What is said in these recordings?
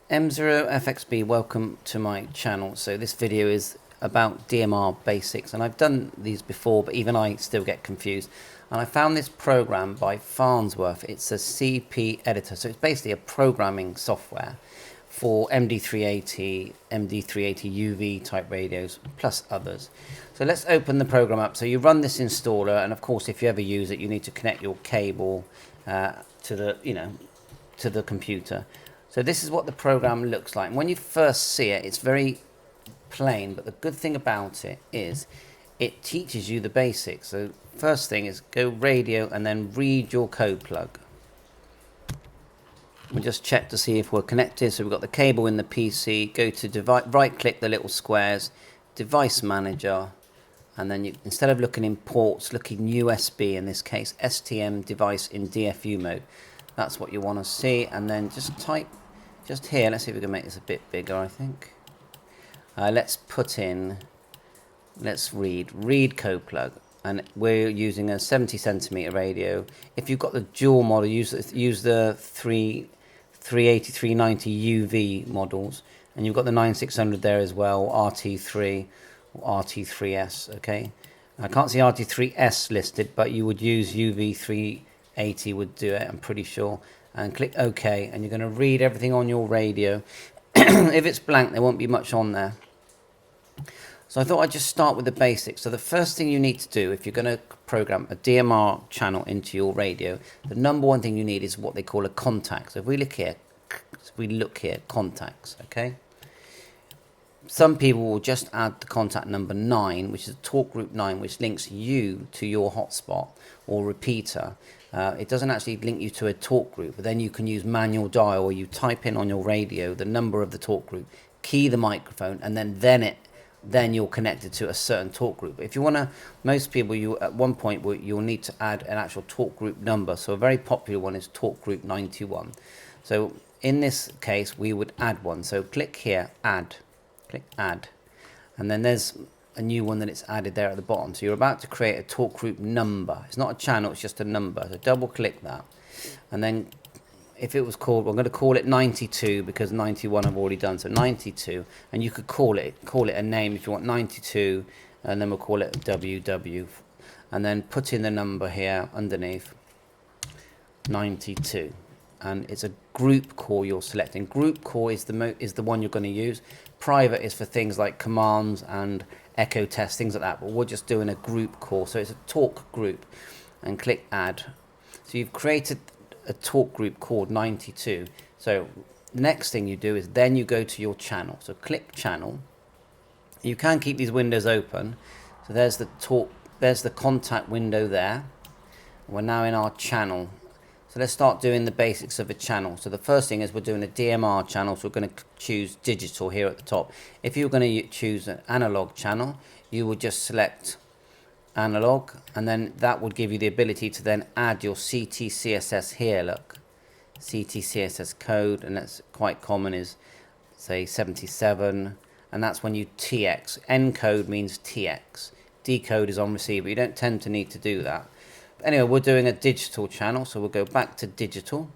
M0FXB, welcome to my channel. So this video is about DMR basics, and I've done these before, but even I still get confused. And I found this program by Farnsworth. It's a CP editor, so it's basically a programming software for MD380, MD380 UV type radios, plus others. So let's open the program up. So you run this installer, and of course, if you ever use it, you need to connect your cable to the computer. So this is what the program looks like. And when you first see it, it's very plain, but the good thing about it is it teaches you the basics. So first thing is go radio and then read your code plug. We'll just check to see if we're connected. So we've got the cable in the PC. Go to right click the little squares, device manager, and then you, instead of looking in ports, look in USB, in this case STM device in DFU mode. That's what you want to see, and then just type just here. Let's see if we can make this a bit bigger. I think let's put in, let's read code plug, and we're using a 70 centimeter radio. If you've got the dual model, use the 380 390 UV models, and you've got the 9600 there as well, RT3 or RT3S. Okay, I can't see RT3S listed, but you would use UV 380 would do it, I'm pretty sure. And click OK, and you're going to read everything on your radio. If it's blank, there won't be much on there. So I thought I'd just start with the basics. So the first thing you need to do if you're going to program a DMR channel into your radio, the number one thing you need is what they call a contact. So if we look here, contacts, okay? Some people will just add the contact number 9, which is Talkgroup 9, which links you to your hotspot or repeater. It doesn't actually link you to a talk group, but then you can use manual dial, or you type in on your radio the number of the talk group, key the microphone, and then you're connected to a certain talk group. If you want to, most people, you at one point you'll need to add an actual talk group number. So a very popular one is talk group 91. So in this case, we would add one. So click here, add, click add, and then there's a new one that it's added there at the bottom. So you're about to create a talk group number. It's not a channel, it's just a number. So double click that, and then if it was called, I'm going to call it 92 because 91 I've already done. So 92, and you could call it a name if you want, 92, and then we'll call it WW, and then put in the number here underneath, 92. And it's a group call you're selecting. Group call is the one you're going to use. Private is for things like commands and echo test, things like that, but we're just doing a group call. So it's a talk group, and click add. So you've created a talk group called 92. So the next thing you do is then you go to your channel. So click channel. You can keep these windows open. So there's the contact window there. We're now in our channel. So let's start doing the basics of a channel. So the first thing is we're doing a DMR channel, so we're going to choose digital here at the top. If you're going to choose an analog channel, you would just select analog, and then that would give you the ability to then add your CTCSS here. Look, CTCSS code, and that's quite common, is say 77, and that's when you TX. Encode means TX. Decode is on receiver. You don't tend to need to do that. Anyway, we're doing a digital channel, so we'll go back to digital,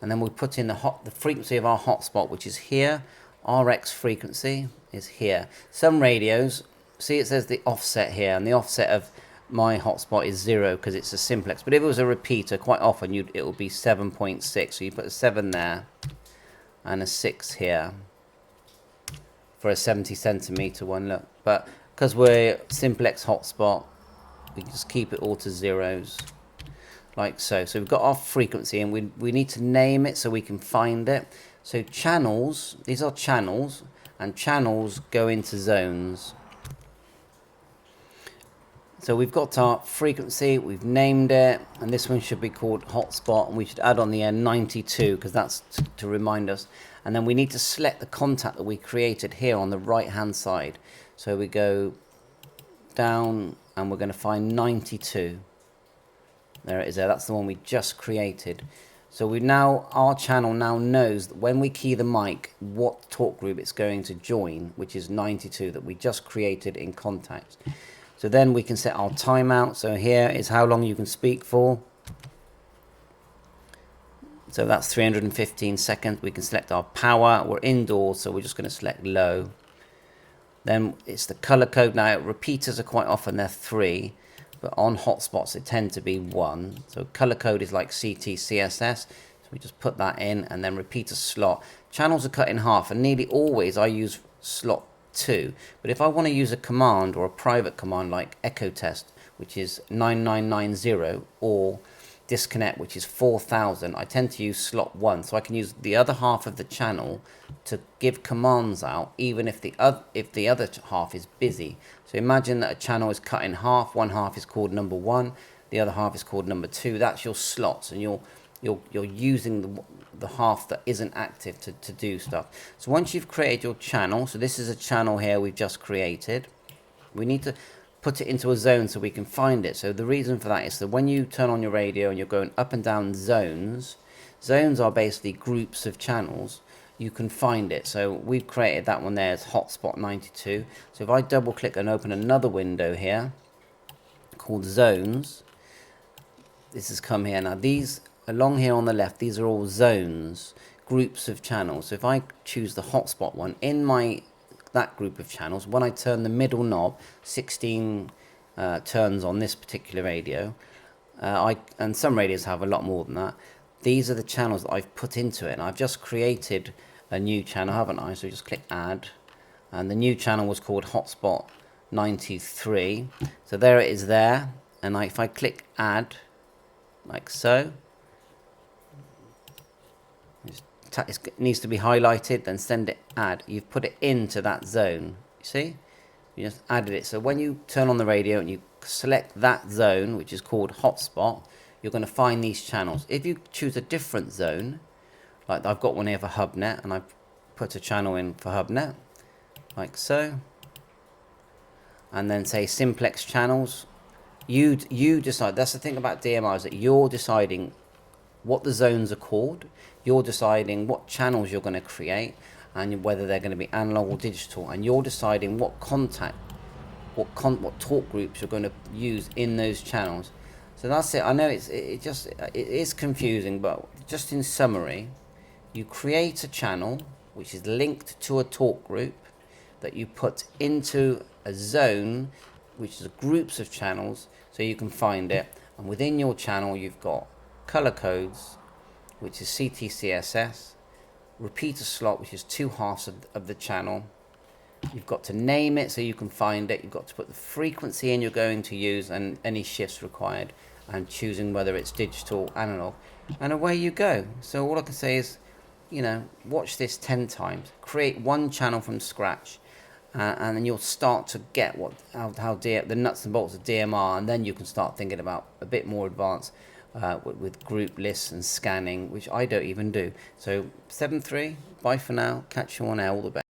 and then we'll put in the frequency of our hotspot, which is here. RX frequency is here. Some radios, see it says the offset here, and the offset of my hotspot is 0 because it's a simplex. But if it was a repeater, quite often it would be 7.6. So you put a 7 there and a 6 here for a 70 centimeter one. Look, but because we're simplex hotspot, we just keep it all to zeros, like so. So we've got our frequency, and we need to name it so we can find it. So channels, these are channels, and channels go into zones. So we've got our frequency, we've named it, and this one should be called hotspot, and we should add on the end 92 because that's to remind us. And then we need to select the contact that we created here on the right hand side. So we go down, and we're going to find 92. There it is there. That's the one we just created. So our channel now knows that when we key the mic, what talk group it's going to join, which is 92 that we just created in contacts. So then we can set our timeout. So here is how long you can speak for. So that's 315 seconds. We can select our power. We're indoors, so we're just going to select low. Then it's the color code. Now repeaters are quite often they're 3, but on hotspots they tend to be 1. So color code is like CTCSS. So we just put that in, and then repeater slot. Channels are cut in half, and nearly always I use slot 2. But if I want to use a command or a private command like echo test, which is 9990, or disconnect, which is 4000, I tend to use slot 1, so I can use the other half of the channel to give commands out, even if the other half is busy. So imagine that a channel is cut in half. One half is called number 1, the other half is called number 2. That's your slots, and you're using the half that isn't active to do stuff. So once you've created your channel, so this is a channel here we've just created, we need to put it into a zone so we can find it. So the reason for that is that when you turn on your radio and you're going up and down zones, zones are basically groups of channels, you can find it. So we've created that one there as hotspot 92. So if I double click and open another window here called zones, this has come here. Now these along here on the left, these are all zones, groups of channels. So if I choose the hotspot one in that group of channels, when I turn the middle knob, 16 turns on this particular radio, and some radios have a lot more than that. These are the channels that I've put into it, and I've just created a new channel, haven't I? So just click add, and the new channel was called hotspot 93. So there it is there, and if I click add like so, it needs to be highlighted, then send it add. You've put it into that zone. You see? You just added it. So when you turn on the radio and you select that zone, which is called hotspot, you're going to find these channels. If you choose a different zone, like I've got one here for HubNet, and I've put a channel in for HubNet, like so, and then say simplex channels, you decide. That's the thing about DMR, is that you're deciding what the zones are called. You're deciding what channels you're going to create, and whether they're going to be analog or digital, and you're deciding what talk groups you're going to use in those channels. So that's it. I know it is confusing, but just in summary, you create a channel which is linked to a talk group that you put into a zone, which is groups of channels, so you can find it. And within your channel, you've got color codes, which is CTCSS, repeater slot, which is 2 halves of the channel. You've got to name it so you can find it. You've got to put the frequency in you're going to use and any shifts required, and choosing whether it's digital, analog, and away you go. So all I can say is, watch this 10 times, create one channel from scratch, and then you'll start to get the nuts and bolts of DMR, and then you can start thinking about a bit more advanced with group lists and scanning, which I don't even do. So 7.3, bye for now, catch you on air, all the best.